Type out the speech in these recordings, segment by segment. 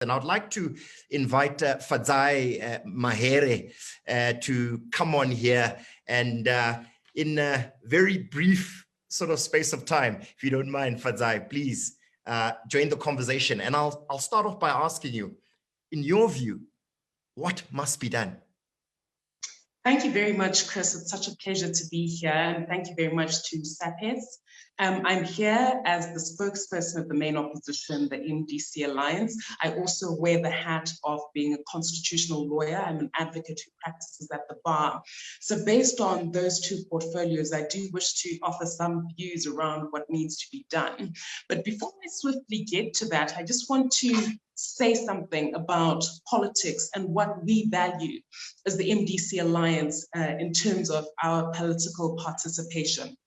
And I'd like to invite Fadzai Mahere to come on here and in a very brief sort of space of time, if you don't mind, Fadzai, please join the conversation. And I'll start off by asking you, in your view, what must be done? Thank you very much, Chris. It's such a pleasure to be here. And thank you very much to SAPES. I'm here as the spokesperson of the main opposition, the MDC Alliance. I also wear the hat of being a constitutional lawyer. I'm an advocate who practices at the bar. So based on those two portfolios, I do wish to offer some views around what needs to be done. But before I swiftly get to that, I just want to say something about politics and what we value as the MDC Alliance in terms of our political participation.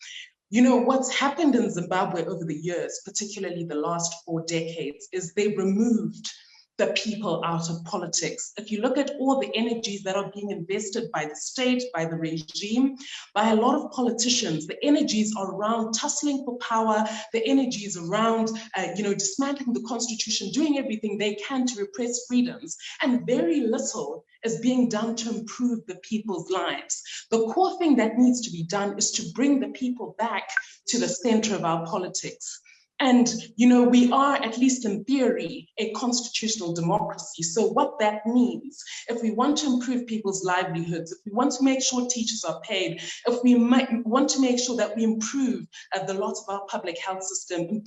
You know, what's happened in Zimbabwe over the years, particularly the last 4 decades, is they removed the people out of politics. If you look at all the energies that are being invested by the state, by the regime, by a lot of politicians, the energies are around tussling for power, the energies around, dismantling the constitution, doing everything they can to repress freedoms, and very little is being done to improve the people's lives. The core thing that needs to be done is to bring the people back to the center of our politics. And, you know, we are, at least in theory, a constitutional democracy. So what that means, if we want to improve people's livelihoods, if we want to make sure teachers are paid, if we want to make sure that we improve the lot of our public health system,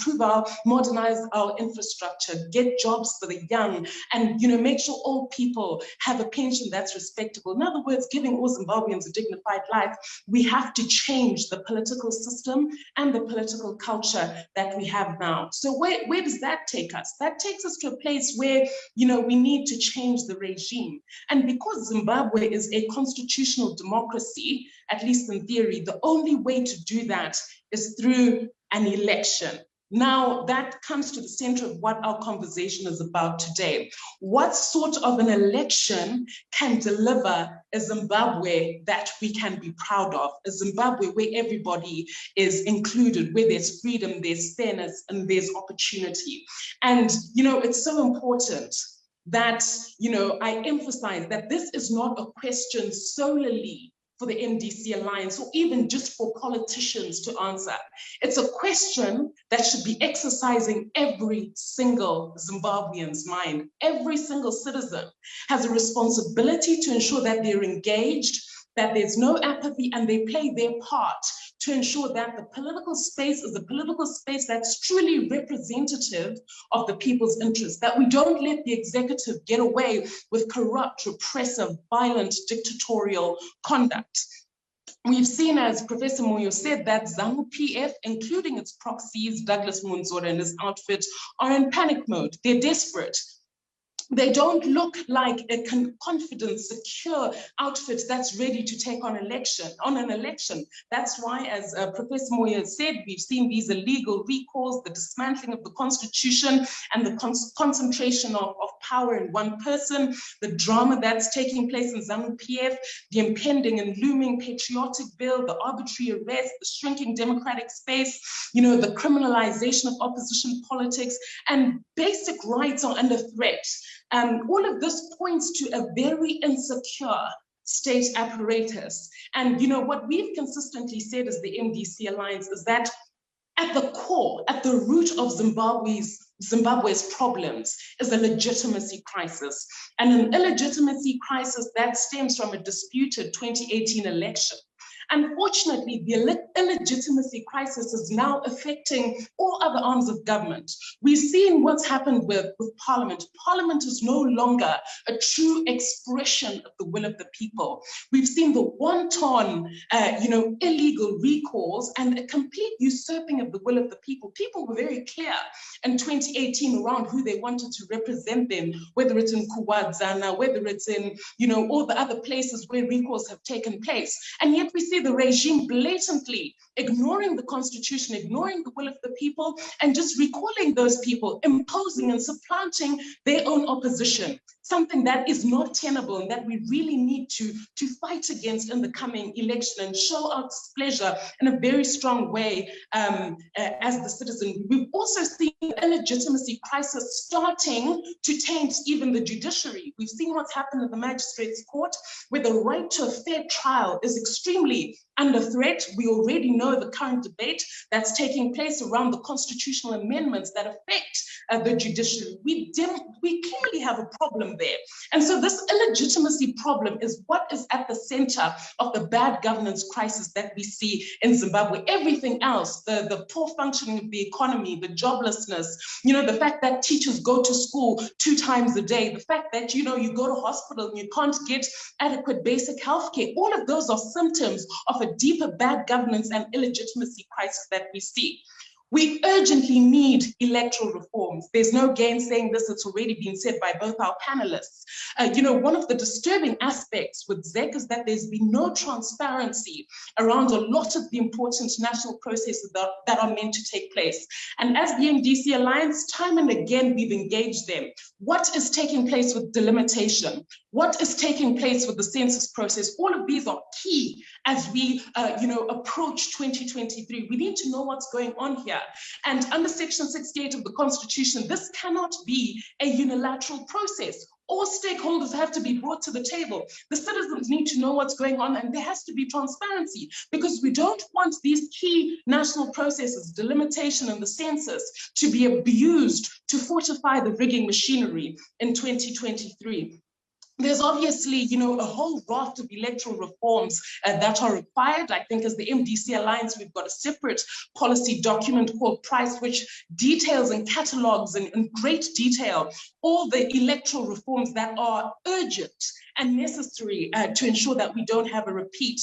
modernize our infrastructure, get jobs for the young, and, you know, make sure all people have a pension that's respectable. In other words, giving all Zimbabweans a dignified life, we have to change the political system and the political culture that we have now. So where does that take us? That takes us to a place where, you know, we need to change the regime. And because Zimbabwe is a constitutional democracy, at least in theory, the only way to do that is through an election. Now, that comes to the center of what our conversation is about today. What sort of an election can deliver a Zimbabwe that we can be proud of? A Zimbabwe where everybody is included, where there's freedom, there's fairness, and there's opportunity. And, you know, it's so important that, you know, I emphasize that this is not a question solely for the MDC Alliance, or even just for politicians to answer. It's a question that should be exercising every single Zimbabwean's mind. Every single citizen has a responsibility to ensure that they're engaged, that there's no apathy, and they play their part to ensure that the political space is a political space that's truly representative of the people's interests, that we don't let the executive get away with corrupt, repressive, violent, dictatorial conduct. We've seen, as Professor Moyo said, that ZANU-PF, including its proxies, Douglas Munzora and his outfit, are in panic mode. They're desperate. They don't look like a confident, secure outfit that's ready to take on an election. That's why, as Professor Moyer said, we've seen these illegal recalls, the dismantling of the constitution, and the concentration of power in one person, the drama that's taking place in ZANU-PF, the impending and looming patriotic bill, the arbitrary arrest, the shrinking democratic space, you know, the criminalization of opposition politics, and basic rights are under threat. All of this points to a very insecure state apparatus. And, you know, what we've consistently said as the MDC Alliance is that at the core, at the root of Zimbabwe's problems is a legitimacy crisis. And an illegitimacy crisis that stems from a disputed 2018 election. Unfortunately, the illegitimacy crisis is now affecting all other arms of government. We've seen what's happened with Parliament. Parliament is no longer a true expression of the will of the people. We've seen the wanton, illegal recalls and a complete usurping of the will of the people. People were very clear in 2018 around who they wanted to represent them, whether it's in Kuwadzana, whether it's in, all the other places where recalls have taken place. And yet we see see the regime blatantly ignoring the constitution, ignoring the will of the people, and just recalling those people, imposing and supplanting their own opposition, something that is not tenable and that we really need to fight against in the coming election and show our displeasure in a very strong way as the citizen. We've also seen the illegitimacy crisis starting to taint even the judiciary. We've seen what's happened in the magistrates' court, where the right to a fair trial is extremely under threat. We already know the current debate that's taking place around the constitutional amendments that affect the judiciary. We clearly have a problem there. And so this illegitimacy problem is what is at the center of the bad governance crisis that we see in Zimbabwe. Everything else, the poor functioning of the economy, the joblessness, the fact that teachers go to school 2 times a day, the fact that, you go to hospital and you can't get adequate basic health care, all of those are symptoms of a deeper bad governance and illegitimacy crisis that we see. We urgently need electoral reforms. There's no gainsaying this. It's already been said by both our panelists. One of the disturbing aspects with ZEC is that there's been no transparency around a lot of the important national processes that are meant to take place. And as the MDC Alliance, time and again, we've engaged them. What is taking place with delimitation? What is taking place with the census process? All of these are key as we, approach 2023. We need to know what's going on here. And under Section 68 of the Constitution, this cannot be a unilateral process. All stakeholders have to be brought to the table. The citizens need to know what's going on, and there has to be transparency, because we don't want these key national processes, delimitation and the census, to be abused to fortify the rigging machinery in 2023. There's obviously, a whole raft of electoral reforms that are required. I think as the MDC Alliance, we've got a separate policy document called Price, which details and catalogs in great detail all the electoral reforms that are urgent and necessary to ensure that we don't have a repeat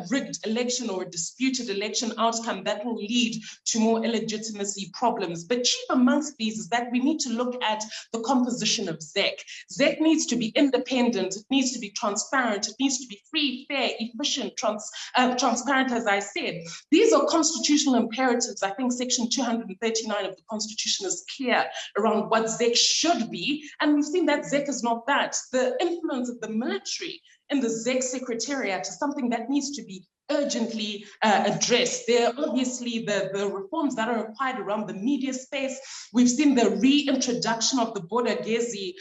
rigged election or a disputed election outcome that will lead to more illegitimacy problems. But chief amongst these is that we need to look at the composition of ZEC. ZEC needs to be independent, it needs to be transparent, it needs to be free, fair, efficient, transparent, as I said. These are constitutional imperatives. I think Section 239 of the Constitution is clear around what ZEC should be, and we've seen that ZEC is not that. The influence of the military in the ZEC Secretariat is something that needs to be urgently addressed. There are obviously the reforms that are required around the media space. We've seen the reintroduction of the Bodagezi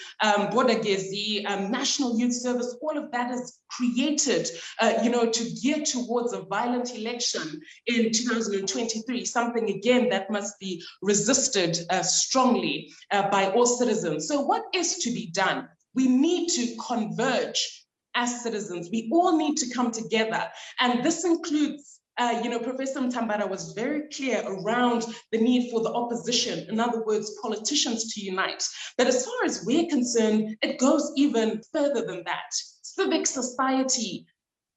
National Youth Service. All of that is created, to gear towards a violent election in 2023, something again that must be resisted strongly by all citizens. So what is to be done? We need to converge as citizens. We all need to come together. And this includes, Professor Mtambara was very clear around the need for the opposition, in other words, politicians to unite. But as far as we're concerned, it goes even further than that. Civic society,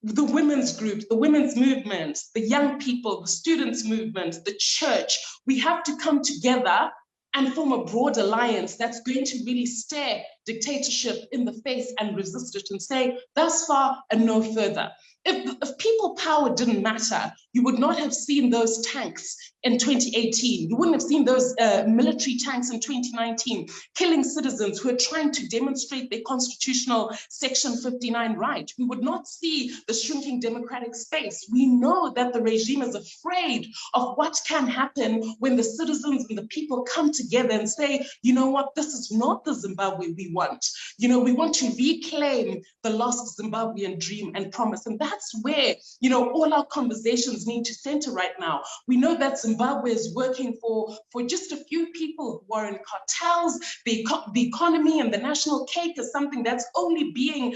the women's group, the women's movement, the young people, the students' movement, the church, we have to come together and form a broad alliance that's going to really stare dictatorship in the face and resist it and say, thus far and no further. If people power didn't matter, you would not have seen those tanks in 2018. You wouldn't have seen those military tanks in 2019 killing citizens who are trying to demonstrate their constitutional Section 59 right. We would not see the shrinking democratic space. We know that the regime is afraid of what can happen when the citizens and the people come together and say, you know what, this is not the Zimbabwe we want. We want to reclaim the lost Zimbabwean dream and promise. And that's where, all our conversations need to center right now. We know that Zimbabwe is working for just a few people who are in cartels. The economy and the national cake is something that's only being,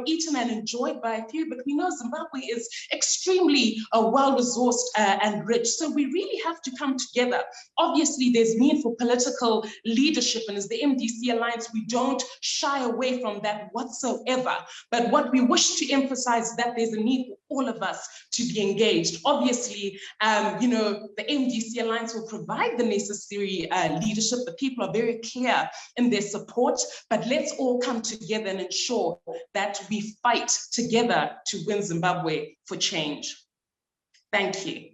eaten and enjoyed by a few. But we know Zimbabwe is extremely well-resourced and rich. So we really have to come together. Obviously, there's need for for political leadership, and as the MDC Alliance, we don't shy away from that whatsoever. But what we wish to emphasize is that there's a need for all of us to be engaged. Obviously, you know, the MDC Alliance will provide the necessary leadership. The people are very clear in their support, but let's all come together and ensure that we fight together to win Zimbabwe for change. Thank you.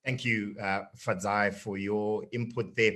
Thank you, Fadzai, for your input there.